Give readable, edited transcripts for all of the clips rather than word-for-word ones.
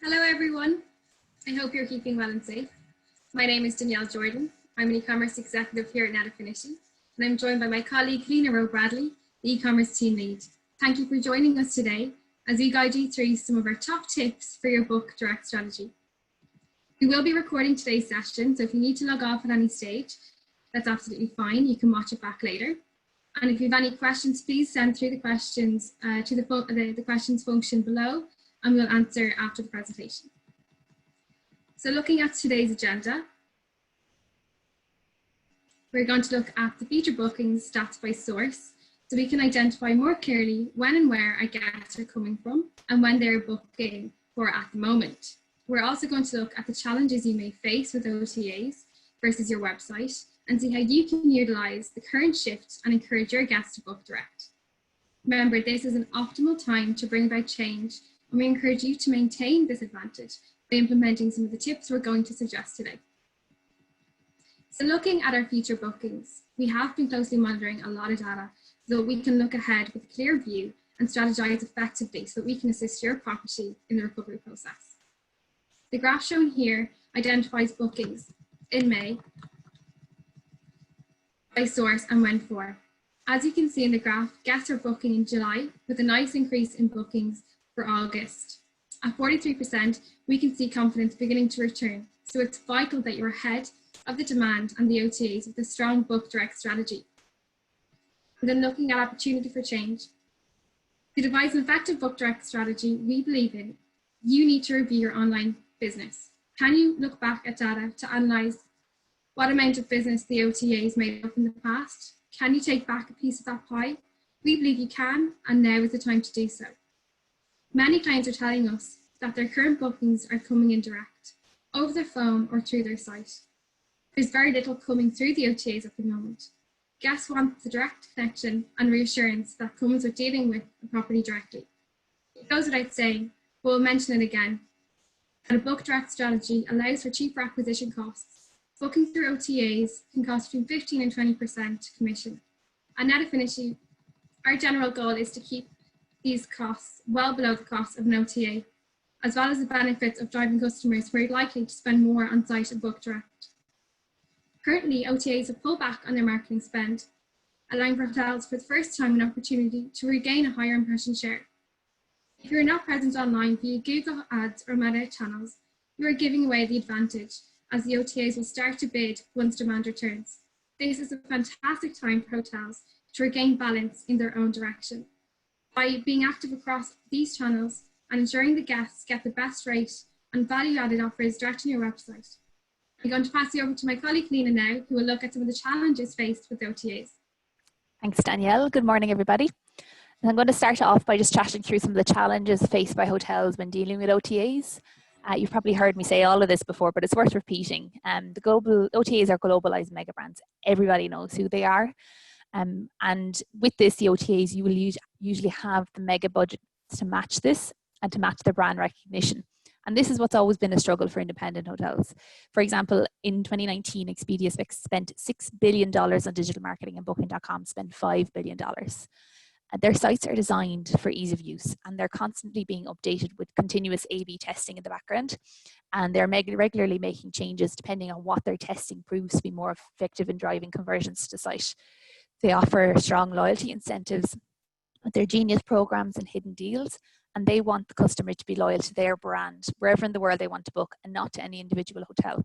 Hello everyone, I hope you're keeping well and safe. My name is Danielle Jordan. I'm an e-commerce executive here at Net-A-Finity, and I'm joined by my colleague Lena Rowe Bradley, the e-commerce team lead. Thank you for joining us today as we guide you through some of our top tips for your book direct strategy. We will be recording today's session, so if you need to log off at any stage, that's absolutely fine. You can watch it back later. And if you have any questions, please send through the questions to the questions function below, and we'll answer after the presentation. So looking at today's agenda, we're going to look at the feature bookings stats by source, so we can identify more clearly when and where our guests are coming from and when they're booking for at the moment. We're also going to look at the challenges you may face with OTAs versus your website and see how you can utilize the current shift and encourage your guests to book direct. Remember, this is an optimal time to bring about change, and we encourage you to maintain this advantage by implementing some of the tips we're going to suggest today. So looking at our future bookings, we have been closely monitoring a lot of data so that we can look ahead with a clear view and strategize effectively so that we can assist your property in the recovery process. The graph shown here identifies bookings in May by source and when for. As you can see in the graph, guests are booking in July with a nice increase in bookings for August. At 43%, we can see confidence beginning to return, so it's vital that you're ahead of the demand and the OTAs with a strong book direct strategy. And then looking at opportunity for change. To devise an effective book direct strategy we believe in, you need to review your online business. Can you look back at data to analyse what amount of business the OTAs made up in the past? Can you take back a piece of that pie? We believe you can, and now is the time to do so. Many clients are telling us that their current bookings are coming in direct, over the phone or through their site. There's very little coming through the OTAs at the moment. Guests want the direct connection and reassurance that comes with dealing with a property directly. It goes without saying, but we'll mention it again, that a book direct strategy allows for cheaper acquisition costs. Booking through OTAs can cost between 15 and 20% commission. At Net-A-Finity, our general goal is to keep these costs well below the cost of an OTA, as well as the benefits of driving customers who are likely to spend more on site and book direct. Currently, OTAs have pulled back on their marketing spend, allowing for hotels for the first time an opportunity to regain a higher impression share. If you're not present online via Google Ads or Meta channels, you are giving away the advantage, as the OTAs will start to bid once demand returns. This is a fantastic time for hotels to regain balance in their own direction. By being active across these channels and ensuring the guests get the best rate and value-added offers direct on your website. I'm going to pass you over to my colleague Lena now, who will look at some of the challenges faced with OTAs. Thanks, Danielle. Good morning, everybody. And I'm going to start off by just chatting through some of the challenges faced by hotels when dealing with OTAs. You've probably heard me say all of this before, but it's worth repeating. The global OTAs are globalized mega brands. Everybody knows who they are. And with this, the OTAs, you will usually have the mega budgets to match this and to match their brand recognition. And this is what's always been a struggle for independent hotels. For example, in 2019, Expedia spent $6 billion on digital marketing and Booking.com spent $5 billion. Their sites are designed for ease of use, and they're constantly being updated with continuous A/B testing in the background. And they're regularly making changes depending on what their testing proves to be more effective in driving conversions to the site. They offer strong loyalty incentives with their genius programs and hidden deals, and they want the customer to be loyal to their brand wherever in the world they want to book and not to any individual hotel.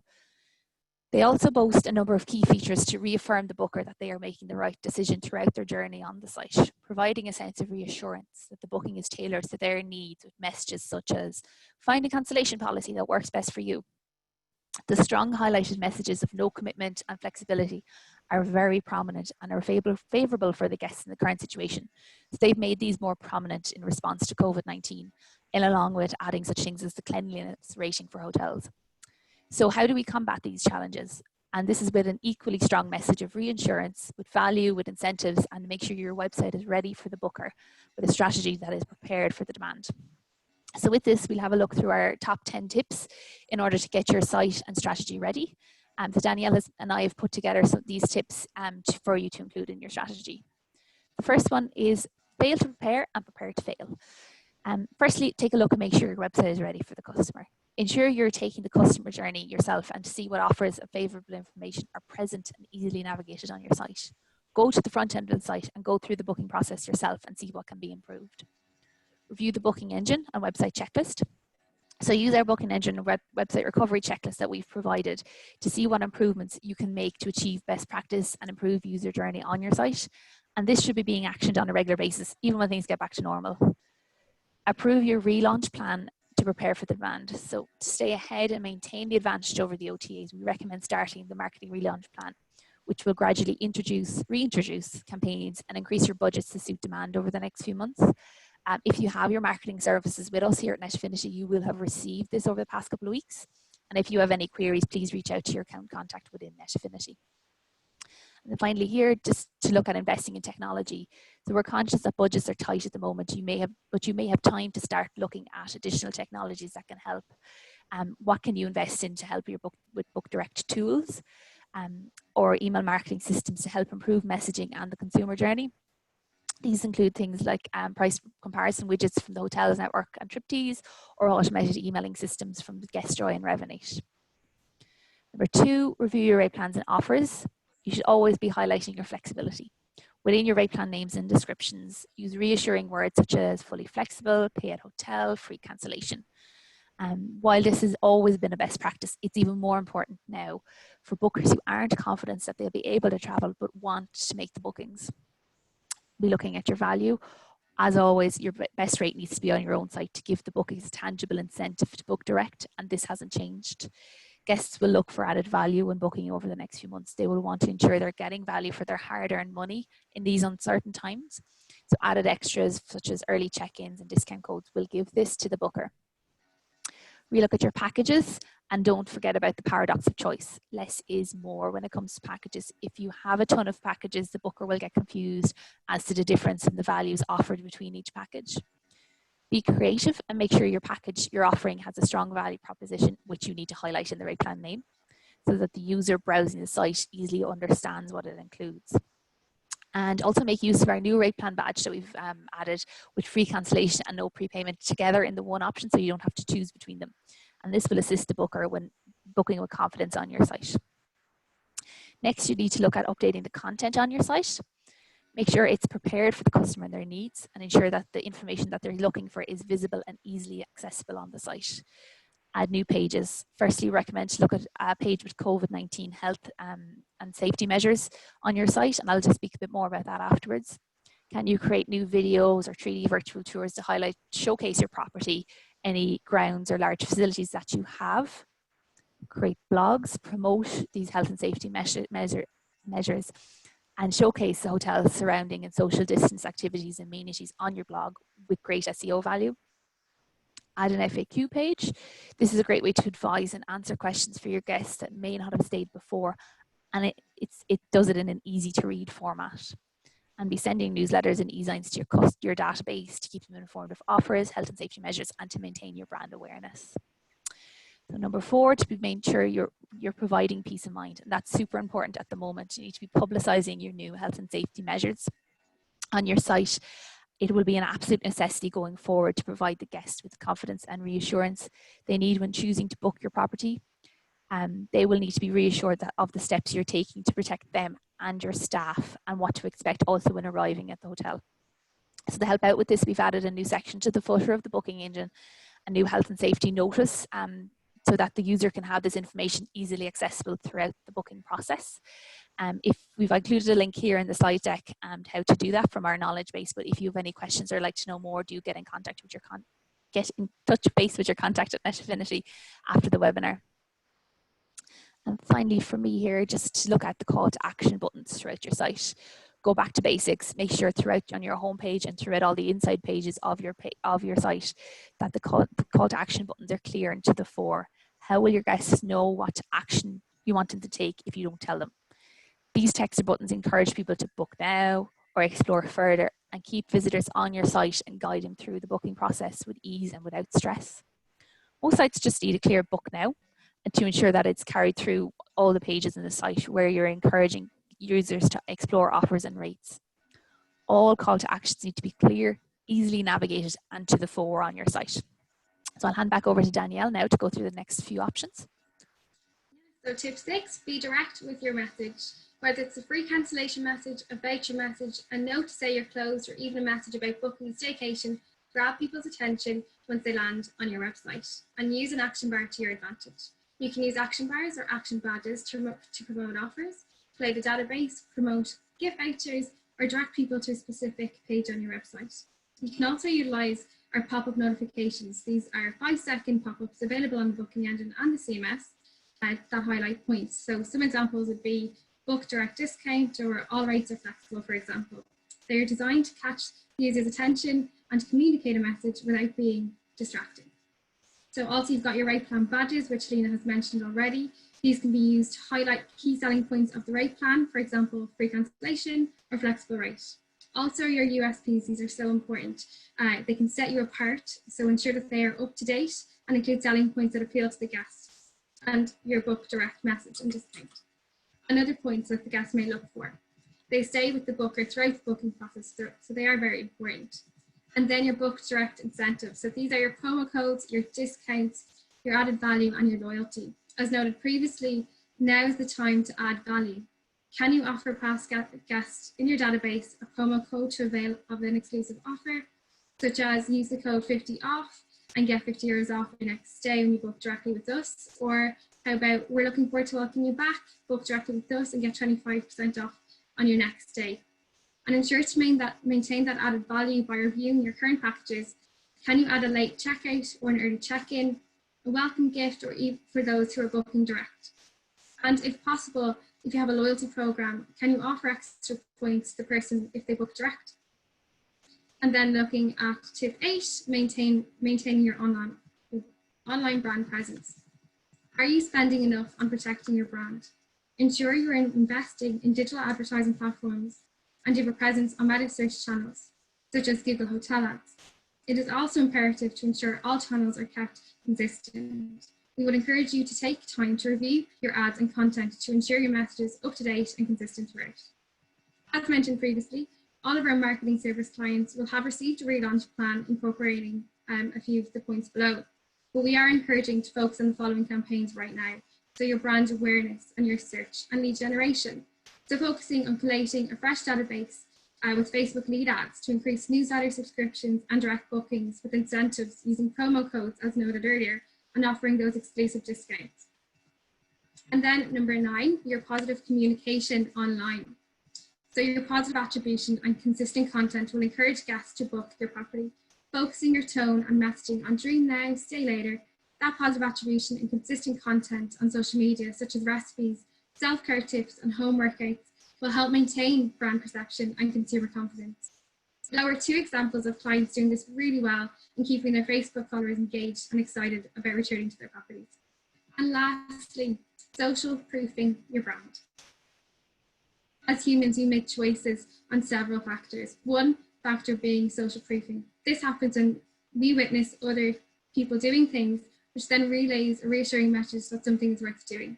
They also boast a number of key features to reaffirm the booker that they are making the right decision throughout their journey on the site, providing a sense of reassurance that the booking is tailored to their needs with messages such as find a cancellation policy that works best for you. The strong highlighted messages of no commitment and flexibility are very prominent and are favourable for the guests in the current situation. So they've made these more prominent in response to COVID-19, and along with adding such things as the cleanliness rating for hotels. So how do we combat these challenges? And this is with an equally strong message of reassurance, with value, with incentives, and make sure your website is ready for the booker with a strategy that is prepared for the demand. So with this, we'll have a look through our top 10 tips in order to get your site and strategy ready. So Danielle and I have put together some of these tips for you to include in your strategy. The first one is fail to prepare and prepare to fail. Firstly, take a look and make sure your website is ready for the customer. Ensure you're taking the customer journey yourself and to see what offers of favourable information are present and easily navigated on your site. Go to the front end of the site and go through the booking process yourself and see what can be improved. Review the booking engine and website checklist. So use our booking engine and website recovery checklist that we've provided to see what improvements you can make to achieve best practice and improve user journey on your site. And this should be being actioned on a regular basis, even when things get back to normal. Approve your relaunch plan to prepare for the demand. So to stay ahead and maintain the advantage over the OTAs, we recommend starting the marketing relaunch plan, which will gradually reintroduce campaigns and increase your budgets to suit demand over the next few months. If you have your marketing services with us here at Netaffinity, you will have received this over the past couple of weeks. And if you have any queries, please reach out to your account contact within Netaffinity. And then finally here, just to look at investing in technology. So we're conscious that budgets are tight at the moment, but you may have time to start looking at additional technologies that can help. What can you invest in to help your with Book Direct tools or email marketing systems to help improve messaging and the consumer journey? These include things like price comparison widgets from the Hotels Network and Triptease, or automated emailing systems from GuestJoy and Revenate. Number 2, review your rate plans and offers. You should always be highlighting your flexibility. Within your rate plan names and descriptions, use reassuring words such as fully flexible, pay at hotel, free cancellation. While this has always been a best practice, it's even more important now for bookers who aren't confident that they'll be able to travel but want to make the bookings. Be looking at your value. As always, your best rate needs to be on your own site to give the bookings a tangible incentive to book direct, and this hasn't changed. Guests will look for added value when booking over the next few months. They will want to ensure they're getting value for their hard-earned money in these uncertain times. So added extras such as early check-ins and discount codes will give this to the booker. Relook at your packages and don't forget about the paradox of choice. Less is more when it comes to packages. If you have a ton of packages, the booker will get confused as to the difference in the values offered between each package. Be creative and make sure your package you're offering has a strong value proposition, which you need to highlight in the rate plan name, so that the user browsing the site easily understands what it includes. And also make use of our new rate plan badge that we've added with free cancellation and no prepayment together in the one option, so you don't have to choose between them. And this will assist the booker when booking with confidence on your site. Next, you need to look at updating the content on your site. Make sure it's prepared for the customer and their needs, and ensure that the information that they're looking for is visible and easily accessible on the site. Add new pages. Firstly, recommend to look at a page with COVID-19 health and safety measures on your site, and I'll just speak a bit more about that afterwards. Can you create new videos or 3D virtual tours to showcase your property, any grounds or large facilities that you have? Create blogs, promote these health and safety measures, and showcase the hotel's surrounding and social distance activities and amenities on your blog with great SEO value. Add an FAQ page. This is a great way to advise and answer questions for your guests that may not have stayed before, and it does it in an easy to read format. And be sending newsletters and e-signs to your database to keep them informed of offers, health and safety measures, and to maintain your brand awareness. So number 4, to make sure you're providing peace of mind, and that's super important at the moment. You need to be publicizing your new health and safety measures on your site. It will be an absolute necessity going forward to provide the guests with the confidence and reassurance they need when choosing to book your property. They will need to be reassured of the steps you're taking to protect them and your staff, and what to expect also when arriving at the hotel. So to help out with this, we've added a new section to the footer of the booking engine, a new health and safety notice, so that the user can have this information easily accessible throughout the booking process. If we've included a link here in the slide deck and how to do that from our knowledge base, but if you have any questions or like to know more, do get in touch base with your contact at Netaffinity after the webinar. And finally, for me here, just to look at the call to action buttons throughout your site. Go back to basics. Make sure throughout on your homepage and throughout all the inside pages of your site that the call to action buttons are clear and to the fore. How will your guests know what action you want them to take if you don't tell them? These text or buttons encourage people to book now or explore further, and keep visitors on your site and guide them through the booking process with ease and without stress. Most sites just need a clear book now, and to ensure that it's carried through all the pages in the site where you're encouraging users to explore offers and rates. All call to actions need to be clear, easily navigated and to the fore on your site. So I'll hand back over to Danielle now to go through the next few options. So tip 6, be direct with your message. Whether it's a free cancellation message, a voucher message, a note to say you're closed, or even a message about booking a staycation, grab people's attention once they land on your website, and use an action bar to your advantage. You can use action bars or action badges to promote offers, play the database, promote gift vouchers, or direct people to a specific page on your website. You can also utilize our pop-up notifications. These are 5-second pop-ups available on the booking engine and the CMS that highlight points. So some examples would be book direct discount or all rates are flexible, for example. They are designed to catch the user's attention and to communicate a message without being distracting. So also you've got your rate plan badges, which Lena has mentioned already. These can be used to highlight key selling points of the rate plan, for example, free cancellation or flexible rate. Also your USPs, these are so important. They can set you apart, so ensure that they are up to date and include selling points that appeal to the guest and your book direct message and discount. And other points that the guest may look for. They stay with the booker throughout the booking process, so they are very important. And then your book direct incentives. So these are your promo codes, your discounts, your added value, and your loyalty. As noted previously, now is the time to add value. Can you offer past guests in your database a promo code to avail of an exclusive offer, such as use the code 50 off and get €50 off your next stay when you book directly with us? Or how about, we're looking forward to welcoming you back, book directly with us and get 25% off on your next stay. And ensure to maintain that added value by reviewing your current packages. Can you add a late checkout or an early check-in, a welcome gift, or even for those who are booking direct? And if possible, if you have a loyalty program, can you offer extra points to the person if they book direct? And then looking at tip 8, maintaining your online brand presence. Are you spending enough on protecting your brand? Ensure you're investing in digital advertising platforms and you have a presence on meta search channels, such as Google Hotel Ads. It is also imperative to ensure all channels are kept consistent. We would encourage you to take time to review your ads and content to ensure your message is up to date and consistent throughout. As mentioned previously, all of our marketing service clients will have received a relaunch plan incorporating a few of the points below. But we are encouraging to focus on the following campaigns right now. So your brand awareness and your search and lead generation. So focusing on collating a fresh database with Facebook lead ads to increase newsletter subscriptions and direct bookings with incentives using promo codes as noted earlier and offering those exclusive discounts. And then number 9, your positive communication online. So your positive attribution and consistent content will encourage guests to book your property. Focusing your tone and messaging on dream now, stay later. That positive attribution and consistent content on social media, such as recipes, self-care tips, and home workouts, will help maintain brand perception and consumer confidence. Now are 2 examples of clients doing this really well and keeping their Facebook followers engaged and excited about returning to their properties. And lastly, social proofing your brand. As humans, we make choices on several factors. One factor being social proofing. This happens when we witness other people doing things, which then relays a reassuring message that something is worth doing.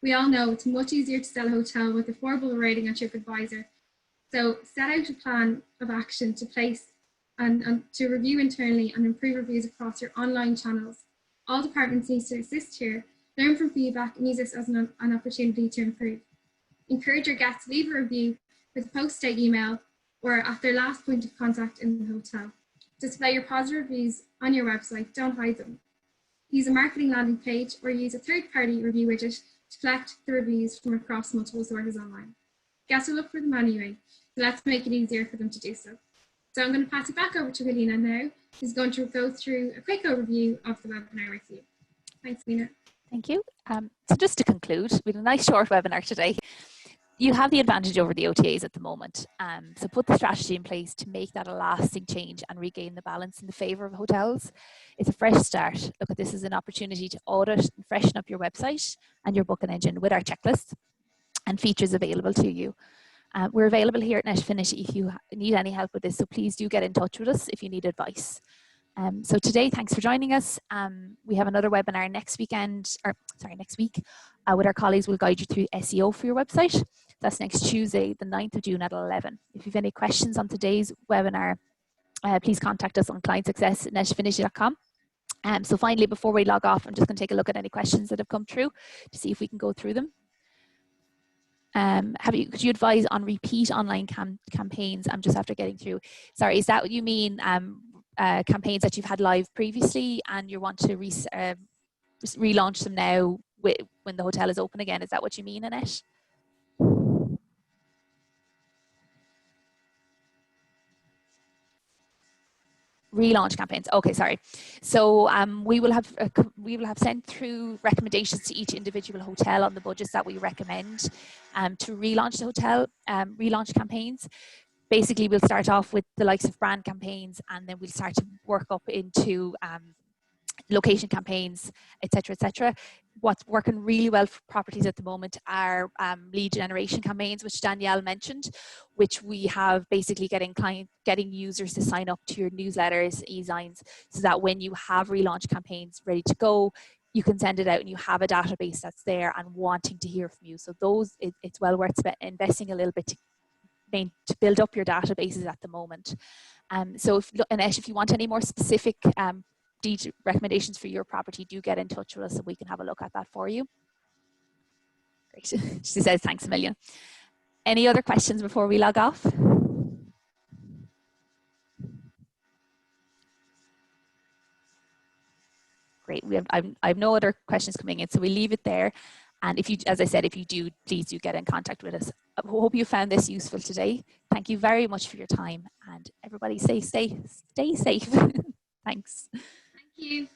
We all know it's much easier to sell a hotel with a 4-bubble rating on TripAdvisor. So set out a plan of action to place and to review internally and improve reviews across your online channels. All departments need to assist here, learn from feedback and use this as an opportunity to improve. Encourage your guests to leave a review with a post-stay email or at their last point of contact in the hotel. Display your positive reviews on your website, don't hide them. Use a marketing landing page or use a third-party review widget to collect the reviews from across multiple sources online. Guests will look for them anyway, so let's make it easier for them to do so. So I'm going to pass it back over to Helena now, who's going to go through a quick overview of the webinar with you. Thanks, Helena. Thank you. So just to conclude, we had a nice short webinar today. You have the advantage over the OTAs at the moment. So put the strategy in place to make that a lasting change and regain the balance in the favour of hotels. It's a fresh start. Look at this as an opportunity to audit and freshen up your website and your booking engine with our checklists and features available to you. We're available here at Netaffinity if you need any help with this, so please do get in touch with us if you need advice. So today, thanks for joining us. We have another webinar next week with our colleagues. We'll guide you through SEO for your website. That's next Tuesday, the 9th of June at 11. If you have any questions on today's webinar, please contact us on clientsuccess@neshfinity.com. So finally, before we log off, I'm just going to take a look at any questions that have come through to see if we can go through them. Could you advise on repeat online campaigns? I'm just after getting through. Sorry, is that what you mean? Campaigns that you've had live previously and you want to relaunch them now when the hotel is open again? Is that what you mean, Annette? Relaunch campaigns. Okay, sorry. So we will have sent through recommendations to each individual hotel on the budgets that we recommend to relaunch the hotel. Relaunch campaigns. Basically, we'll start off with the likes of brand campaigns, and then we'll start to work up into location campaigns, etc., etc. What's working really well for properties at the moment are lead generation campaigns, which Danielle mentioned, which we have basically getting users to sign up to your newsletters, e-signs, so that when you have relaunch campaigns ready to go, you can send it out and you have a database that's there and wanting to hear from you. So it's well worth investing a little bit to build up your databases at the moment. So Annette, if you want any more specific recommendations for your property, do get in touch with us so we can have a look at that for you. Great. She says thanks a million. Any other questions before we log off? Great. I have no other questions coming in, so we leave it there. And if you, as I said, if you do, please do get in contact with us. I hope you found this useful today. Thank you very much for your time, and everybody stay safe. Thanks. Thank you.